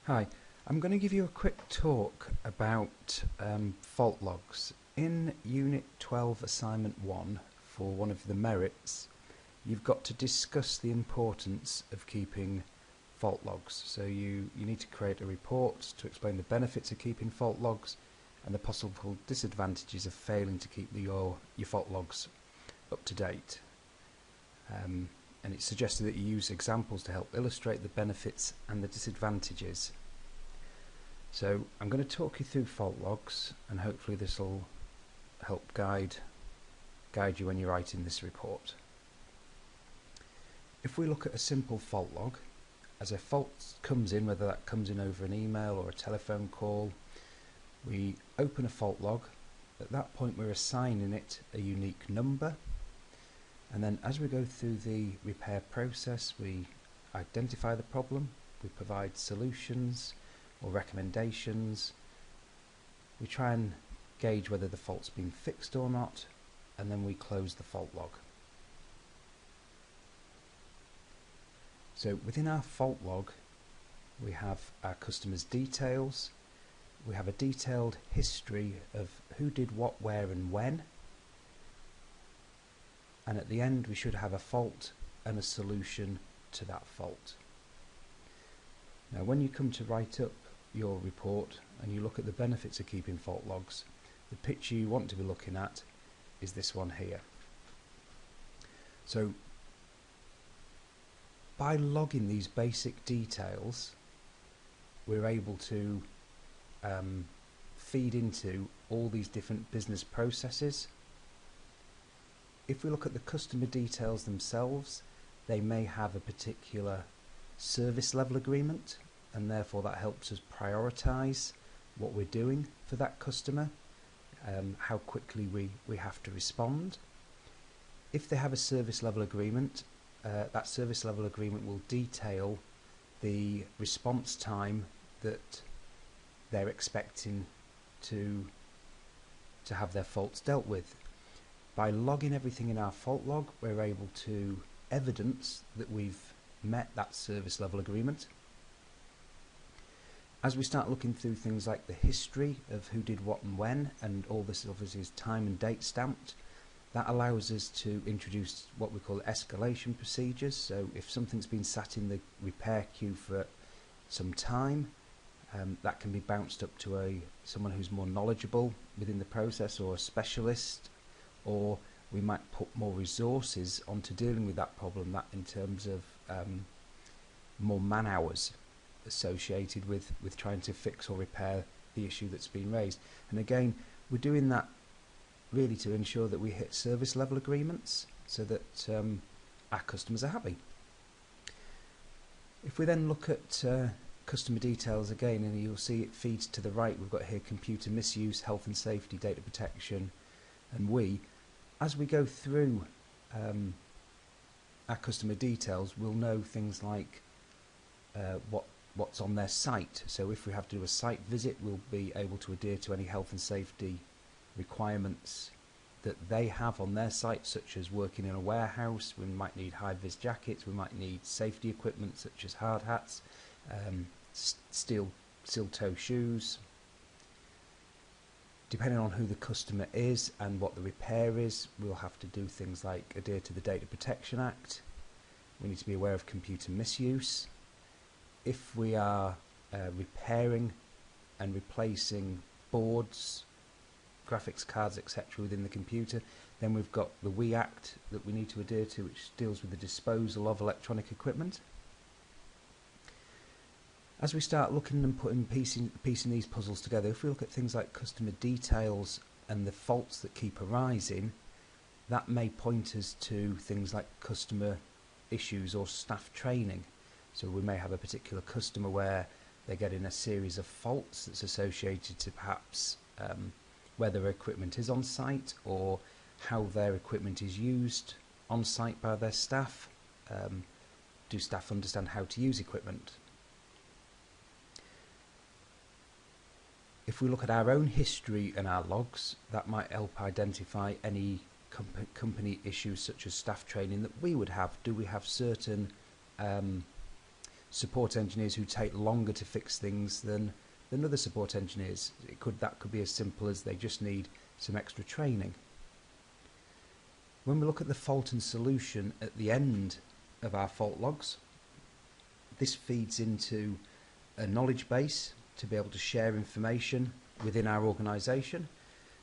Hi, I'm going to give you a quick talk about fault logs. In Unit 12 Assignment 1, for one of the merits, you've got to discuss the importance of keeping fault logs. So you need to create a report to explain the benefits of keeping fault logs and the possible disadvantages of failing to keep your fault logs up to date. And it's suggested that you use examples to help illustrate the benefits and the disadvantages. So I'm going to talk you through fault logs, and hopefully this will help guide you when you're writing this report. If we look at a simple fault log, as a fault comes in, whether that comes in over an email or a telephone call, we open a fault log. At that point we're assigning it a unique number, and then as we go through the repair process we identify the problem, we provide solutions or recommendations, we try and gauge whether the fault's been fixed or not, and then we close the fault log. So within our fault log we have our customer's details, we have a detailed history of who did what, where and when, and at the end we should have a fault and a solution to that fault. Now when you come to write up your report and you look at the benefits of keeping fault logs, the picture you want to be looking at is this one here. So by logging these basic details we're able to feed into all these different business processes. If we look at the customer details themselves, they may have a particular service level agreement, and therefore that helps us prioritise what we're doing for that customer, how quickly we have to respond. If they have a service level agreement, that service level agreement will detail the response time that they're expecting to have their faults dealt with. By logging everything in our fault log, we're able to evidence that we've met that service level agreement. As we start looking through things like the history of who did what and when, and all this obviously is time and date stamped, that allows us to introduce what we call escalation procedures. So if something's been sat in the repair queue for some time, that can be bounced up to someone who's more knowledgeable within the process, or a specialist, or we might put more resources onto dealing with that problem, that in terms of more man hours associated with trying to fix or repair the issue that's been raised. And again, we're doing that really to ensure that we hit service level agreements so that our customers are happy. If we then look at customer details again, and you'll see it feeds to the right, we've got here computer misuse, health and safety, data protection, and as we go through our customer details, we'll know things like what's on their site. So if we have to do a site visit, we'll be able to adhere to any health and safety requirements that they have on their site, such as working in a warehouse. We might need high-vis jackets, we might need safety equipment such as hard hats, steel-toe shoes. Depending on who the customer is and what the repair is, we'll have to do things like adhere to the Data Protection Act. We need to be aware of computer misuse. If we are repairing and replacing boards, graphics cards, etc. within the computer, then we've got the WE Act that we need to adhere to, which deals with the disposal of electronic equipment. As we start looking and piecing these puzzles together, if we look at things like customer details and the faults that keep arising, that may point us to things like customer issues or staff training. So we may have a particular customer where they're getting a series of faults that's associated to perhaps whether their equipment is on site or how their equipment is used on site by their staff. Do staff understand how to use equipment? If we look at our own history and our logs, that might help identify any company issues such as staff training that we would have. Do we have certain support engineers who take longer to fix things than other support engineers. That could be as simple as they just need some extra training. When we look at the fault and solution at the end of our fault logs, this feeds into a knowledge base to be able to share information within our organisation.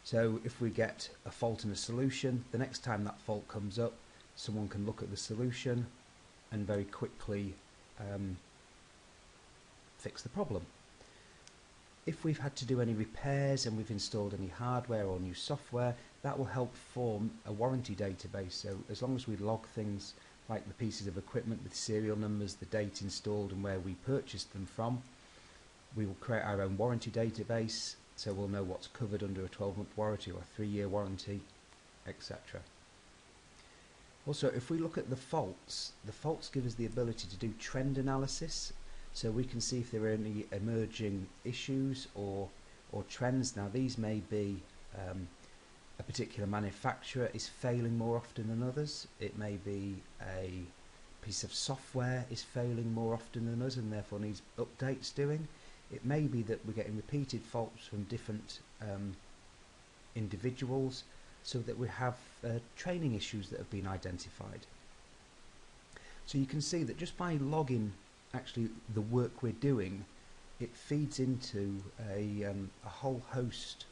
So if we get a fault and a solution, the next time that fault comes up, someone can look at the solution and very quickly fix the problem. If we've had to do any repairs and we've installed any hardware or new software, that will help form a warranty database. So as long as we log things like the pieces of equipment with serial numbers, the date installed and where we purchased them from, we will create our own warranty database, so we'll know what's covered under a 12-month warranty or a 3-year warranty, etc. Also, if we look at the faults give us the ability to do trend analysis, so we can see if there are any emerging issues or trends. Now these may be a particular manufacturer is failing more often than others. It may be a piece of software is failing more often than others and therefore needs updates doing. It may be that we're getting repeated faults from different individuals, so that we have training issues that have been identified. So you can see that just by logging actually the work we're doing, it feeds into a whole host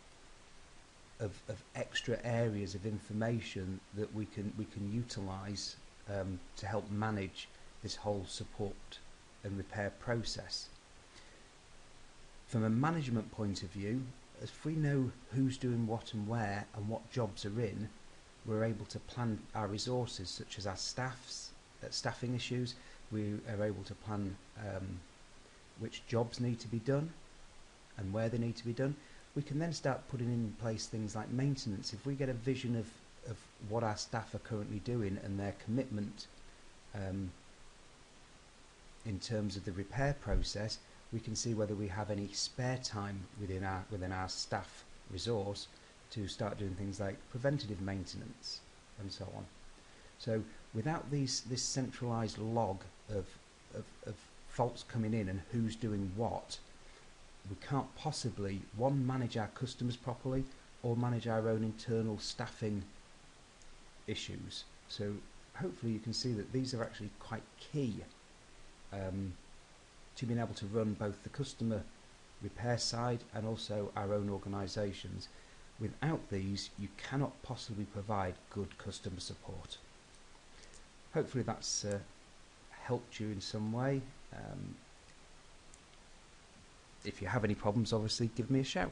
of extra areas of information that we can utilise to help manage this whole support and repair process. From a management point of view, if we know who's doing what and where and what jobs are in, we're able to plan our resources, such as our staffing issues. We are able to plan which jobs need to be done and where they need to be done. We can then start putting in place things like maintenance. If we get a vision of what our staff are currently doing and their commitment in terms of the repair process, we can see whether we have any spare time within our staff resource to start doing things like preventative maintenance and so on. So without this centralised log of faults coming in and who's doing what, we can't possibly, one, manage our customers properly, or manage our own internal staffing issues. So hopefully you can see that these are actually quite key to being able to run both the customer repair side and also our own organisations. Without these, you cannot possibly provide good customer support. Hopefully that's helped you in some way. If you have any problems, obviously give me a shout.